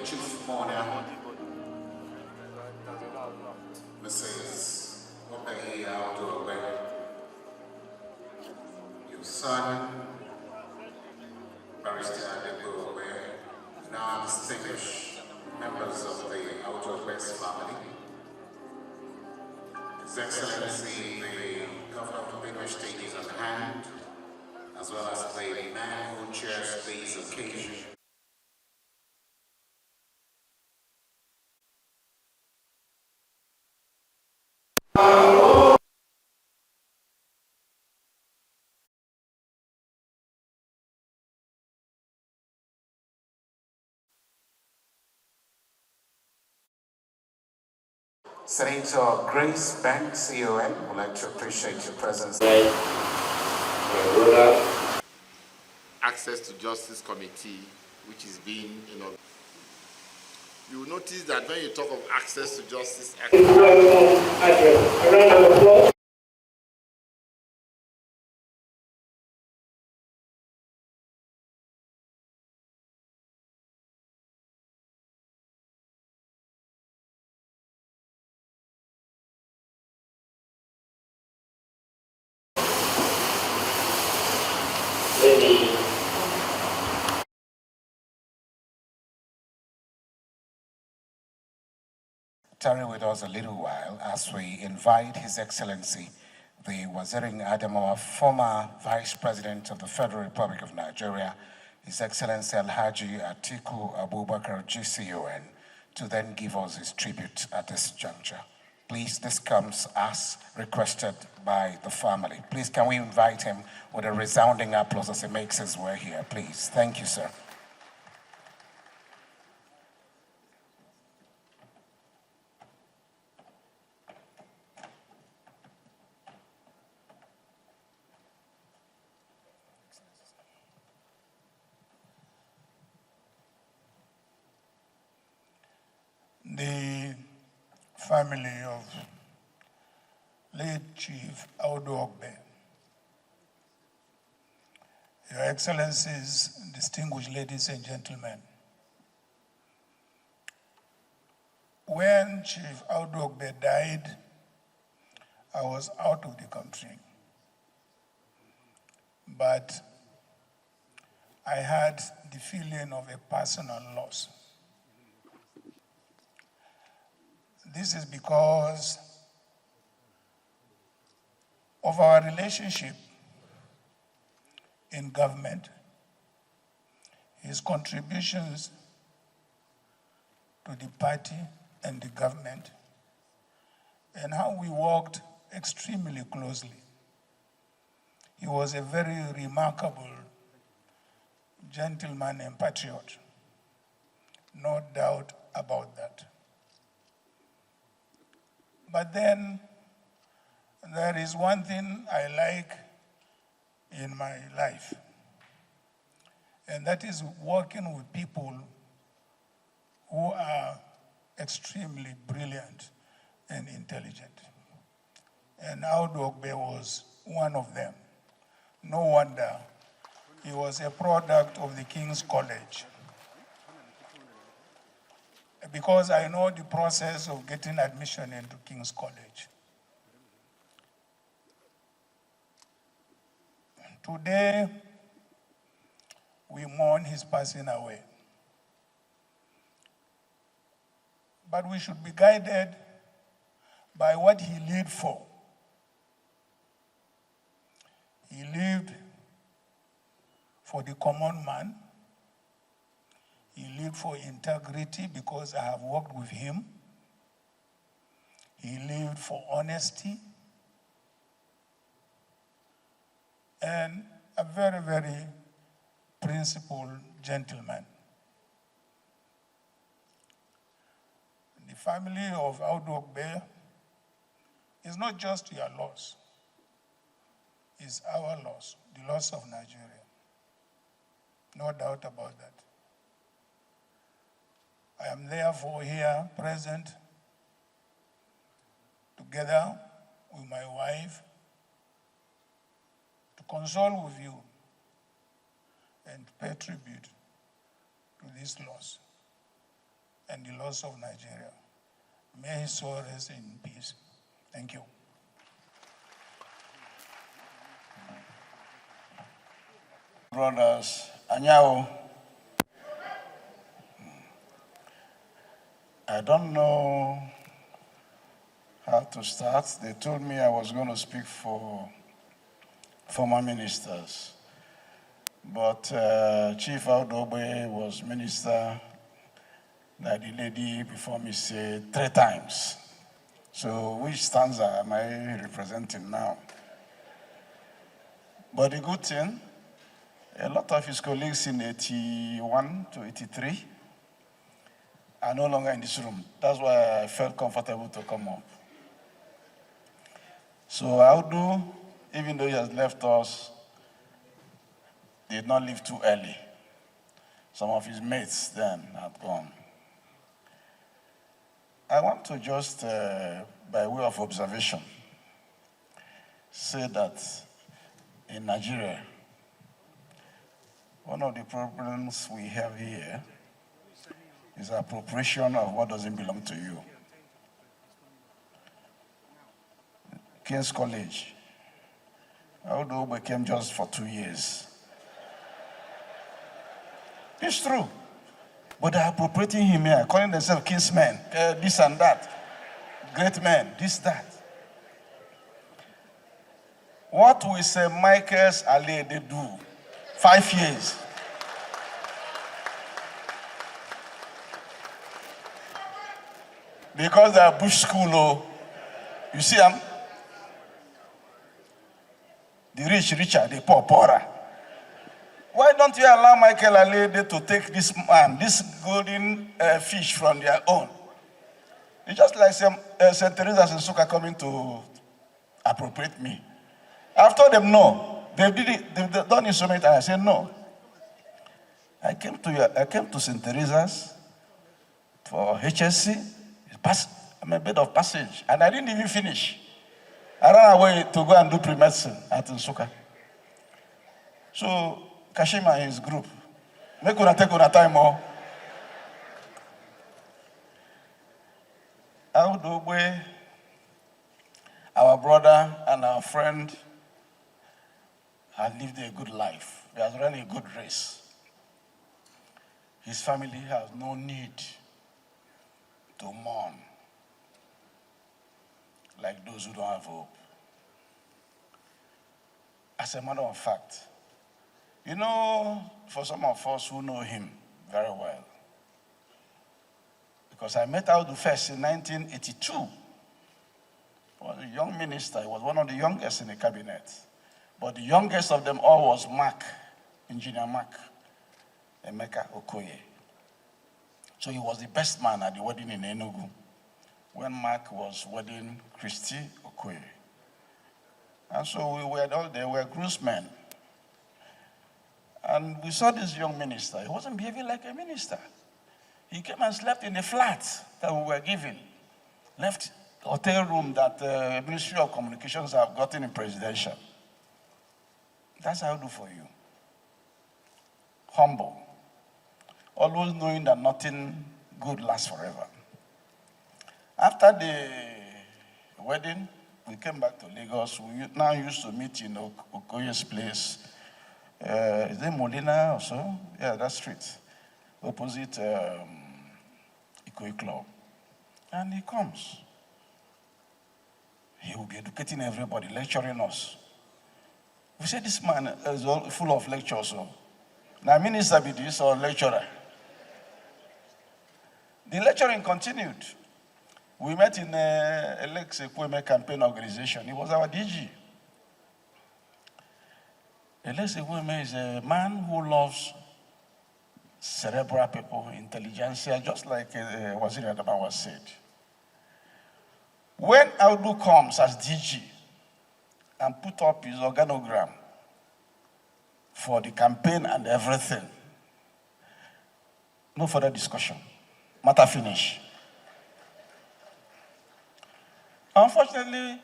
Chief Mrs. Audu Ogbeh, your son, Barrister Atiku Ogbeh, now distinguished members of the Audu Ogbeh family, His Excellency, the Governor of the Benue State is on hand, as well as the man who chairs this occasion. Senator Grace Banks, CON, would like to appreciate your presence. Access to Justice Committee, which is being, you will notice that when you talk of access to justice, Tarry with us a little while as we invite His Excellency, the Wazirin Adamawa, former Vice President of the Federal Republic of Nigeria, His Excellency Alhaji Atiku Abubakar GCON, to then give us his tribute at this juncture. Please, this comes as requested by the family. Please, can we invite him with a resounding applause as he makes his way here, please. Thank you, sir. The family of late Chief Audu Ogbeh, Your Excellencies, distinguished ladies and gentlemen, when Chief Audu Ogbeh died, I was out of the country, but I had the feeling of a personal loss. This is because of our relationship in government, his contributions to the party and the government, and how we worked extremely closely. He was a very remarkable gentleman and patriot, no doubt about that. But then there is one thing I like in my life, and that is working with people who are extremely brilliant and intelligent. And Audu Ogbeh was one of them. No wonder he was a product of the King's College. Because I know the process of getting admission into King's College. Today, we mourn his passing away. But we should be guided by what he lived for. He lived for the common man. He lived for integrity because I have worked with him. He lived for honesty. And a very, very principled gentleman. The family of Audu Ogbeh is not just your loss. It's our loss, the loss of Nigeria. No doubt about that. I am therefore here present together with my wife to console with you and pay tribute to this loss. and the loss of Nigeria. May his soul rest in peace. Thank you. Brothers, Anyao, I don't know how to start. They told me I was going to speak for former ministers. But Chief Audu Ogbeh was minister, like the lady before me said, 3 times. So which stanza am I representing now? But the good thing, a lot of his colleagues in 81 to 83 are no longer in this room. That's why I felt comfortable to come up. So Audu, even though he has left us, did not leave too early. Some of his mates then had gone. I want to just, by way of observation, say that in Nigeria, one of the problems we have here is appropriation of what doesn't belong to you. King's College, Audu Ogbeh came just for 2 years. It's true. But they're appropriating him here, calling themselves kinsmen, this and that, great men, this, that. What will St. Michael's Alley they do? 5 years. Because they are bush school, oh, you see them? The rich richer, the poor poorer. Why don't you allow Michael Alede to take this man, this golden fish from their own? It's just like St. Teresa's in Suka coming to appropriate me. After them, no. They've done it so many times. I said, no. I came to St. Teresa's for HSC. I'm a bit of passage. And I didn't even finish. I ran away to go and do pre-medicine at Nsuka. So, Kashima and his group, make una take una time more. Audu Ogbeh, our brother and our friend, has lived a good life. He has run a good race. His family has no need to mourn like those who don't have hope. As a matter of fact, you know, for some of us who know him very well, because I met Audu first in 1982. He was a young minister. He was one of the youngest in the cabinet. But the youngest of them all was Mark, Engineer Mark, Emeka Okoye. So he was the best man at the wedding in Enugu when Mark was wedding Christy Okoye. And so we were all there, we were groomsmen. And we saw this young minister. He wasn't behaving like a minister. He came and slept in the flat that we were given. Left the hotel room that the Ministry of Communications have gotten in presidential. That's how I do for you. Humble. Always knowing that nothing good lasts forever. After the wedding, we came back to Lagos. We now used to meet in Okoye's place. Is it Molina or so? Yeah, that street. Opposite Ikoyi Club. And he comes. He will be educating everybody, lecturing us. We said this man is full of lectures. So. Now, minister be this or lecturer. The lecturing continued. We met in a Alex Ekweme campaign organization. He was our DG. Alex Ekweme is a man who loves cerebral people, intelligentsia, just like Waziri Adamawa said. When Audu comes as DG and put up his organogram for the campaign and everything, no further discussion. Matter finish. Unfortunately,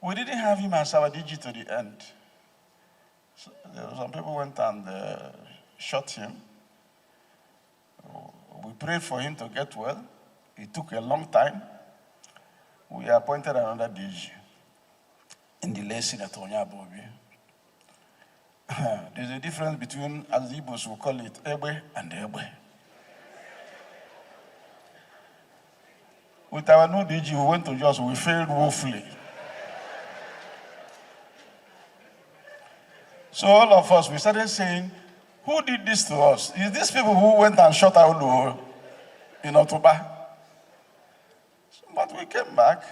we didn't have him as our DG to the end. So, some people went and shot him. We prayed for him to get well. It took a long time. We appointed another DG in the late Senator Onyabobi. There's a difference between, as the Igbos will call it, Ebe and Ebe. With our new DG, we went to Jos, we failed woefully. So all of us, we started saying, who did this to us? Is these people who went and shot Audu in October? But we came back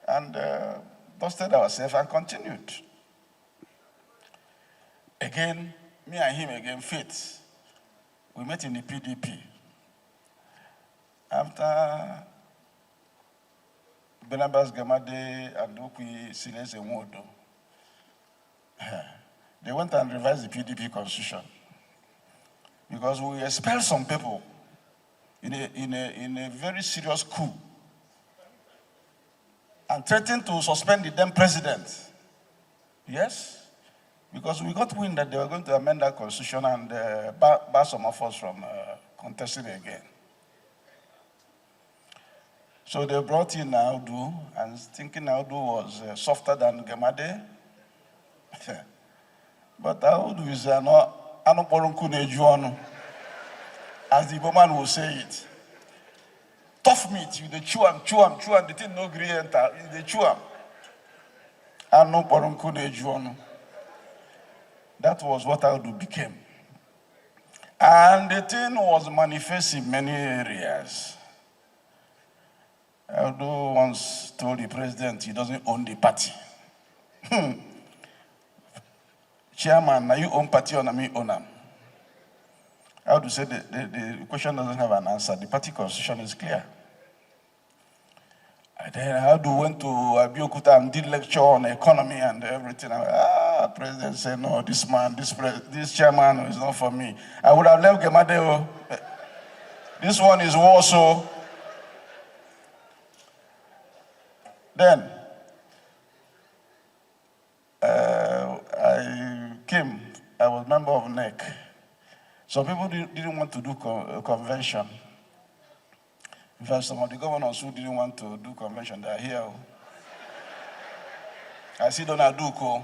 and dusted ourselves and continued. Again, me and him again, faith. We met in the PDP. After Barnabas Gamade and Ukwi Siles Nwodo, they went and revised the PDP constitution. Because we expelled some people in a very serious coup and threatened to suspend the then president. Yes, because we got wind that they were going to amend that constitution and bar some of us from contesting again. So they brought in Audu, and thinking Audu was softer than Gamade. But Audu is not. As the Igbo will say it. Tough meat, you the chew and the thing no green enter, you the chew am. That was what Audu became. And the thing was manifest in many areas. Audu once told the president he doesn't own the party. Chairman, now you own party or me own them? I would say the question doesn't have an answer. The party constitution is clear. And then Audu went to Abuja and did lecture on economy and everything. President said, no, this man, this chairman is not for me. I would have left Gemadeo. This one is Warsaw. Then, I was member of NEC. Some people didn't want to do a convention. In fact, some of the governors who didn't want to do convention, they are here. I see Donaduko.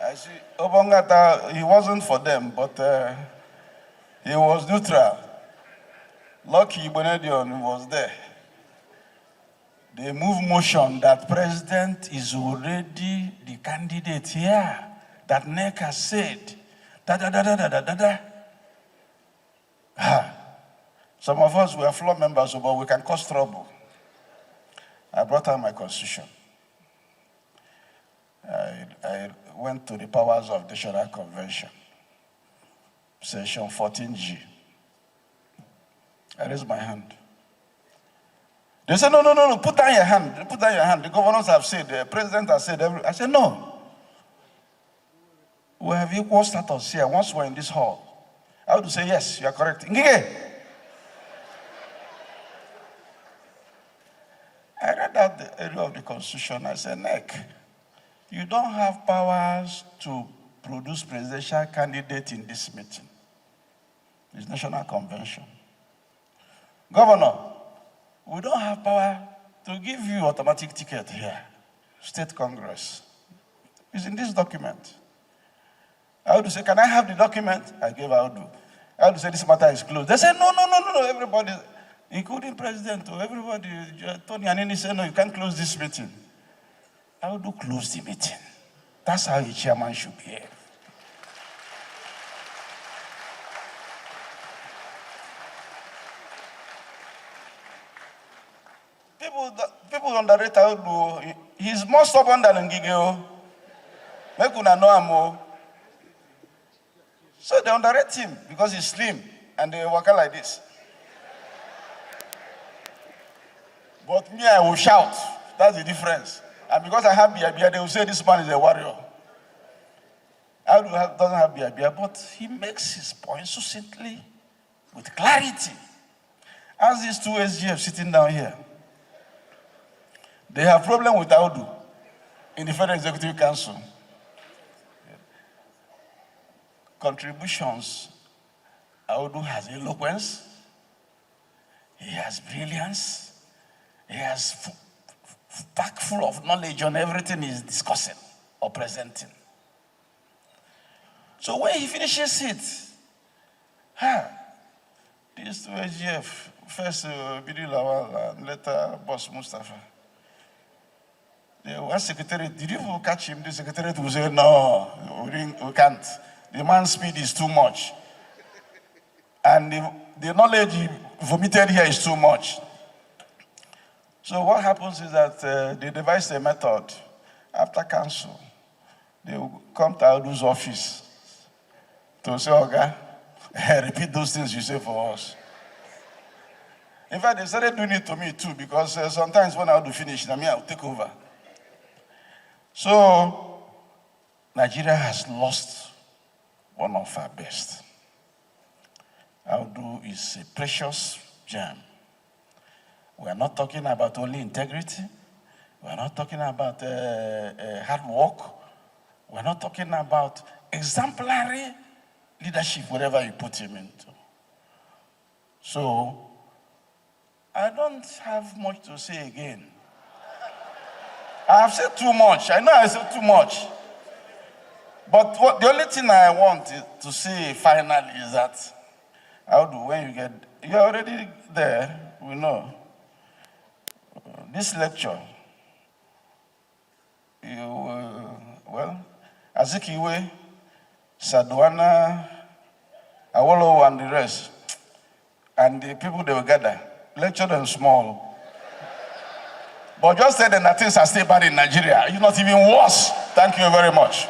I see Obongata, he wasn't for them, but he was neutral. Lucky Benedion was there. They moved motion that president is already the candidate here. That NEC has said. Some of us were floor members, but we can cause trouble. I brought out my constitution. I went to the powers of the National Convention, section 14G. I raised my hand. They said, no, put down your hand. Put down your hand. The governors have said, the president has said, I said, no. We have equal status here once we're in this hall. I would say, yes, you are correct. Ngige. I read out the area of the constitution. I said, NEC, you don't have powers to produce presidential candidate in this meeting. It's National Convention. Governor, we don't have power to give you automatic ticket here. State Congress. It's in this document. Audu said, can I have the document? I gave Audu. Audu said, this matter is closed. They said, no, everybody, including President, everybody, Tony Anini said, no, you can't close this meeting. Audu closed the meeting. That's how a chairman should behave. People underrate Audu. He's more stubborn than Ngige. Make una know him. So they underrate him because he's slim and they walk like this. But me, I will shout. That's the difference. And because I have Biabia, they will say this man is a warrior. Audu doesn't have Biabia, but he makes his point succinctly with clarity. As these two SGF sitting down here, they have problem with Audu in the Federal Executive Council. Contributions, Audu has eloquence, he has brilliance, he has pack full of knowledge on everything he's discussing or presenting. So when he finishes it, these two AGF, first Bidi Lawal and later Boss Mustafa, the one secretary, did you catch him? The secretary will say, no, we can't. The man's speed is too much. And the knowledge he vomited here is too much. So what happens is that they devise a method. After council, they will come to Audu's office to say, okay, repeat those things you say for us. In fact, they started doing it to me too, because sometimes when Audu finish, I will take over. So, Nigeria has lost one of our best. Audu is a precious gem. We are not talking about only integrity. We are not talking about hard work. We are not talking about exemplary leadership, whatever you put him into. So, I don't have much to say again. I have said too much. I know I said too much. But the only thing I want to say finally is that, Audu, when you're already there, we know. This lecture, Azikiwe, Sadwana, Awolowo, and the rest, and the people they will gather, lecture them small. But just say that things are still bad in Nigeria. It's not even worse. Thank you very much.